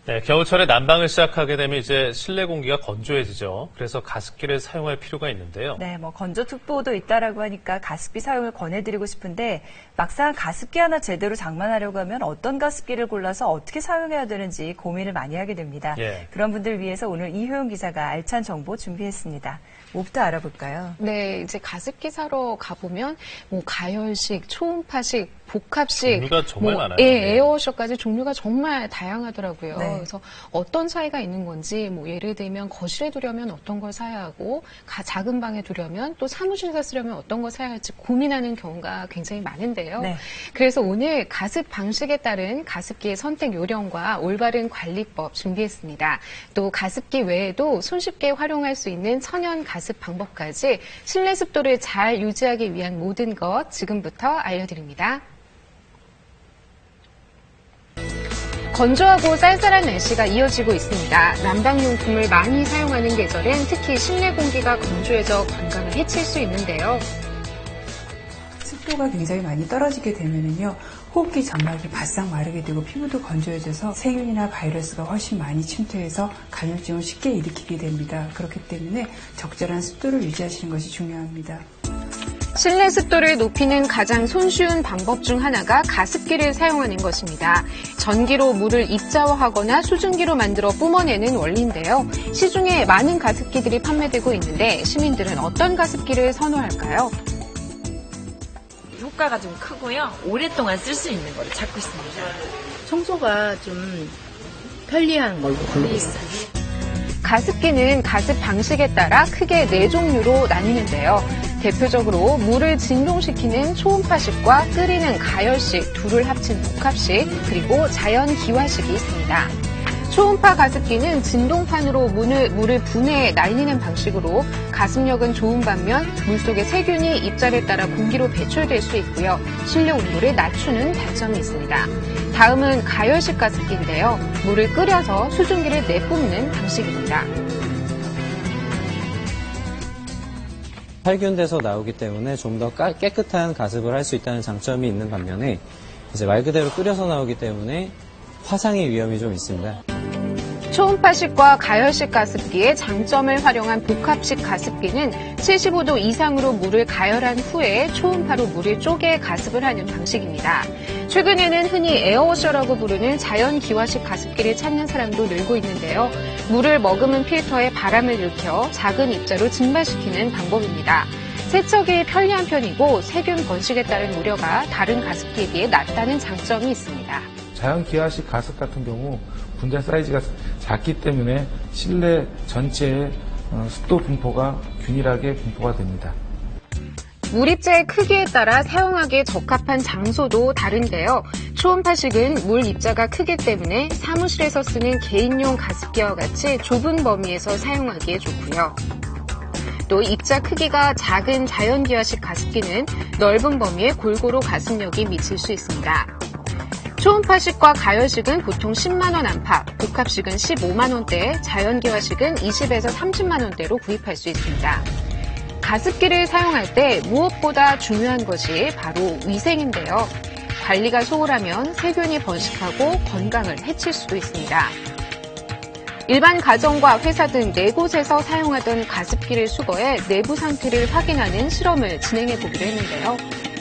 네, 겨울철에 난방을 시작하게 되면 이제 실내 공기가 건조해지죠. 그래서 가습기를 사용할 필요가 있는데요. 네, 건조특보도 있다라고 하니까 가습기 사용을 권해드리고 싶은데 막상 가습기 하나 제대로 장만하려고 하면 어떤 가습기를 골라서 어떻게 사용해야 되는지 고민을 많이 하게 됩니다. 예. 그런 분들 위해서 오늘 이효영 기자가 알찬 정보 준비했습니다. 뭐부터 알아볼까요? 네, 이제 가습기 사러 가보면 가열식, 초음파식, 복합식, 종류가 정말 많아요. 예, 에어워셔까지 종류가 정말 다양하더라고요. 네. 그래서 어떤 차이가 있는 건지, 예를 들면 거실에 두려면 어떤 걸 사야 하고, 작은 방에 두려면 또 사무실에서 쓰려면 어떤 걸 사야 할지 고민하는 경우가 굉장히 많은데요. 네. 그래서 오늘 가습 방식에 따른 가습기의 선택 요령과 올바른 관리법 준비했습니다. 또 가습기 외에도 손쉽게 활용할 수 있는 천연 가습 방법까지 실내 습도를 잘 유지하기 위한 모든 것 지금부터 알려드립니다. 건조하고 쌀쌀한 날씨가 이어지고 있습니다. 난방용품을 많이 사용하는 계절엔 특히 실내 공기가 건조해져 건강을 해칠 수 있는데요. 습도가 굉장히 많이 떨어지게 되면은요, 호흡기 점막이 바싹 마르게 되고 피부도 건조해져서 세균이나 바이러스가 훨씬 많이 침투해서 감염증을 쉽게 일으키게 됩니다. 그렇기 때문에 적절한 습도를 유지하시는 것이 중요합니다. 실내 습도를 높이는 가장 손쉬운 방법 중 하나가 가습기를 사용하는 것입니다. 전기로 물을 입자화하거나 수증기로 만들어 뿜어내는 원리인데요. 시중에 많은 가습기들이 판매되고 있는데 시민들은 어떤 가습기를 선호할까요? 효과가 좀 크고요. 오랫동안 쓸 수 있는 걸 찾고 있습니다. 청소가 좀 편리한 걸로 고르고 있어요. 가습기는 가습 방식에 따라 크게 4종류로 나뉘는데요. 대표적으로 물을 진동시키는 초음파식과 끓이는 가열식, 둘을 합친 복합식, 그리고 자연 기화식이 있습니다. 초음파 가습기는 진동판으로 물을 분해해 날리는 방식으로 가습력은 좋은 반면 물속의 세균이 입자를 따라 공기로 배출될 수 있고요. 실내 온도를 낮추는 단점이 있습니다. 다음은 가열식 가습기인데요. 물을 끓여서 수증기를 내뿜는 방식입니다. 살균돼서 나오기 때문에 좀 더 깨끗한 가습을 할 수 있다는 장점이 있는 반면에 이제 말 그대로 끓여서 나오기 때문에 화상의 위험이 좀 있습니다. 초음파식과 가열식 가습기의 장점을 활용한 복합식 가습기는 75도 이상으로 물을 가열한 후에 초음파로 물을 쪼개 가습을 하는 방식입니다. 최근에는 흔히 에어워셔라고 부르는 자연 기화식 가습기를 찾는 사람도 늘고 있는데요. 물을 머금은 필터에 바람을 일으켜 작은 입자로 증발시키는 방법입니다. 세척이 편리한 편이고 세균 번식에 따른 우려가 다른 가습기에 비해 낮다는 장점이 있습니다. 자연 기화식 가습 같은 경우 분자 사이즈가 작기 때문에 실내 전체의 습도 분포가 균일하게 분포가 됩니다. 물입자의 크기에 따라 사용하기에 적합한 장소도 다른데요. 초음파식은 물 입자가 크기 때문에 사무실에서 쓰는 개인용 가습기와 같이 좁은 범위에서 사용하기에 좋고요. 또 입자 크기가 작은 자연기화식 가습기는 넓은 범위에 골고루 가습력이 미칠 수 있습니다. 초음파식과 가열식은 보통 10만 원 안팎, 복합식은 15만 원대, 자연기화식은 20에서 30만 원대로 구입할 수 있습니다. 가습기를 사용할 때 무엇보다 중요한 것이 바로 위생인데요. 관리가 소홀하면 세균이 번식하고 건강을 해칠 수도 있습니다. 일반 가정과 회사 등 4곳에서 사용하던 가습기를 수거해 내부 상태를 확인하는 실험을 진행해 보기로 했는데요.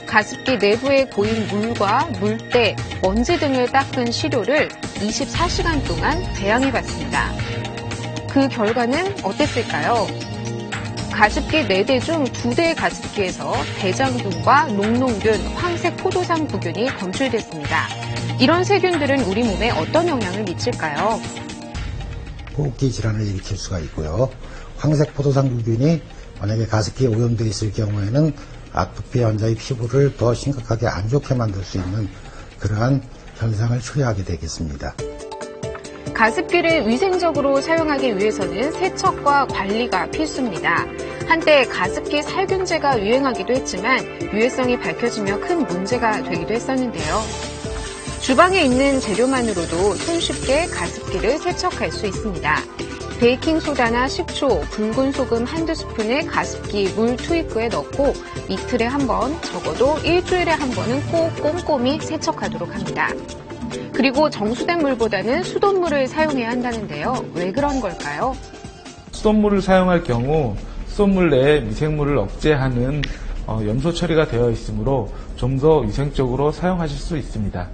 가습기 내부에 고인 물과 물때, 먼지 등을 닦은 시료를 24시간 동안 배양해 봤습니다. 그 결과는 어땠을까요? 가습기 4대 중 2대의 가습기에서 대장균과 녹농균, 황색 포도상 구균이 검출됐습니다. 이런 세균들은 우리 몸에 어떤 영향을 미칠까요? 호흡기 질환을 일으킬 수가 있고요. 황색 포도상구균이 만약에 가습기에 오염되어 있을 경우에는 아토피 환자의 피부를 더 심각하게 안 좋게 만들 수 있는 그러한 현상을 초래하게 되겠습니다. 가습기를 위생적으로 사용하기 위해서는 세척과 관리가 필수입니다. 한때 가습기 살균제가 유행하기도 했지만 유해성이 밝혀지며 큰 문제가 되기도 했었는데요. 주방에 있는 재료만으로도 손쉽게 가습기를 세척할 수 있습니다. 베이킹소다나 식초, 붉은 소금 한두 스푼에 가습기 물 투입구에 넣고 이틀에 한 번, 적어도 일주일에 한 번은 꼭 꼼꼼히 세척하도록 합니다. 그리고 정수된 물보다는 수돗물을 사용해야 한다는데요. 왜 그런 걸까요? 수돗물을 사용할 경우 수돗물 내에 미생물을 억제하는 염소 처리가 되어 있으므로 좀 더 위생적으로 사용하실 수 있습니다.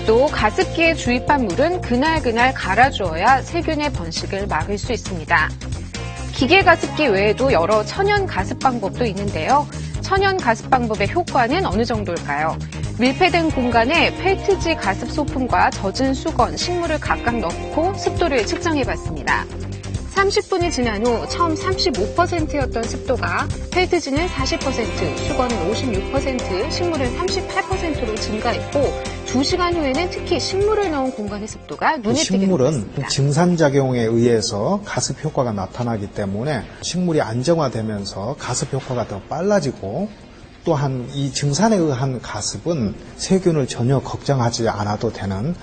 또 가습기에 주입한 물은 그날 갈아주어야 세균의 번식을 막을 수 있습니다. 기계 가습기 외에도 여러 천연 가습 방법도 있는데요. 천연 가습 방법의 효과는 어느 정도일까요? 밀폐된 공간에 펠트지 가습 소품과 젖은 수건, 식물을 각각 넣고 습도를 측정해봤습니다. 30분이 지난 후 처음 35%였던 습도가 펠트지는 40%, 수건은 56%, 식물은 38%로 증가했고 2시간 후에는 특히 식물을 넣은 공간의 습도가 눈에 띄게 식물은 높았습니다. 증산작용에 의해서 가습 효과가 나타나기 때문에 식물이 안정화되면서 가습 효과가 더 빨라지고 또한 이 증산에 의한 가습은 세균을 전혀 걱정하지 않아도 되는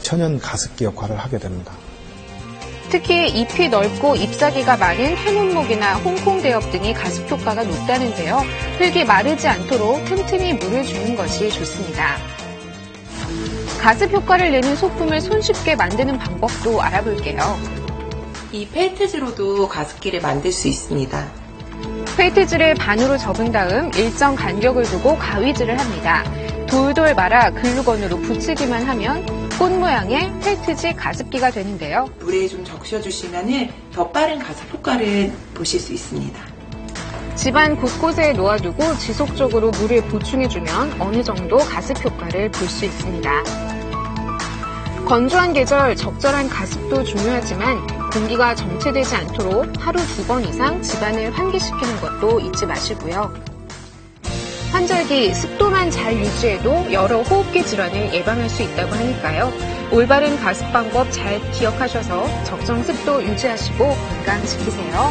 천연 가습기 역할을 하게 됩니다. 특히 잎이 넓고 잎사귀가 많은 해문목이나 홍콩대엽 등이 가습 효과가 높다는데요. 흙이 마르지 않도록 틈틈이 물을 주는 것이 좋습니다. 가습 효과를 내는 소품을 손쉽게 만드는 방법도 알아볼게요. 이 펠트지로도 가습기를 만들 수 있습니다. 펠트지를 반으로 접은 다음 일정 간격을 두고 가위질을 합니다. 돌돌 말아 글루건으로 붙이기만 하면 꽃 모양의 펠트지 가습기가 되는데요. 물에 좀 적셔주시면 더 빠른 가습 효과를 보실 수 있습니다. 집안 곳곳에 놓아두고 지속적으로 물을 보충해주면 어느 정도 가습 효과를 볼 수 있습니다. 건조한 계절 적절한 가습도 중요하지만 공기가 정체되지 않도록 하루 2번 이상 집안을 환기시키는 것도 잊지 마시고요. 환절기 습도만 잘 유지해도 여러 호흡기 질환을 예방할 수 있다고 하니까요. 올바른 가습 방법 잘 기억하셔서 적정 습도 유지하시고 건강 지키세요.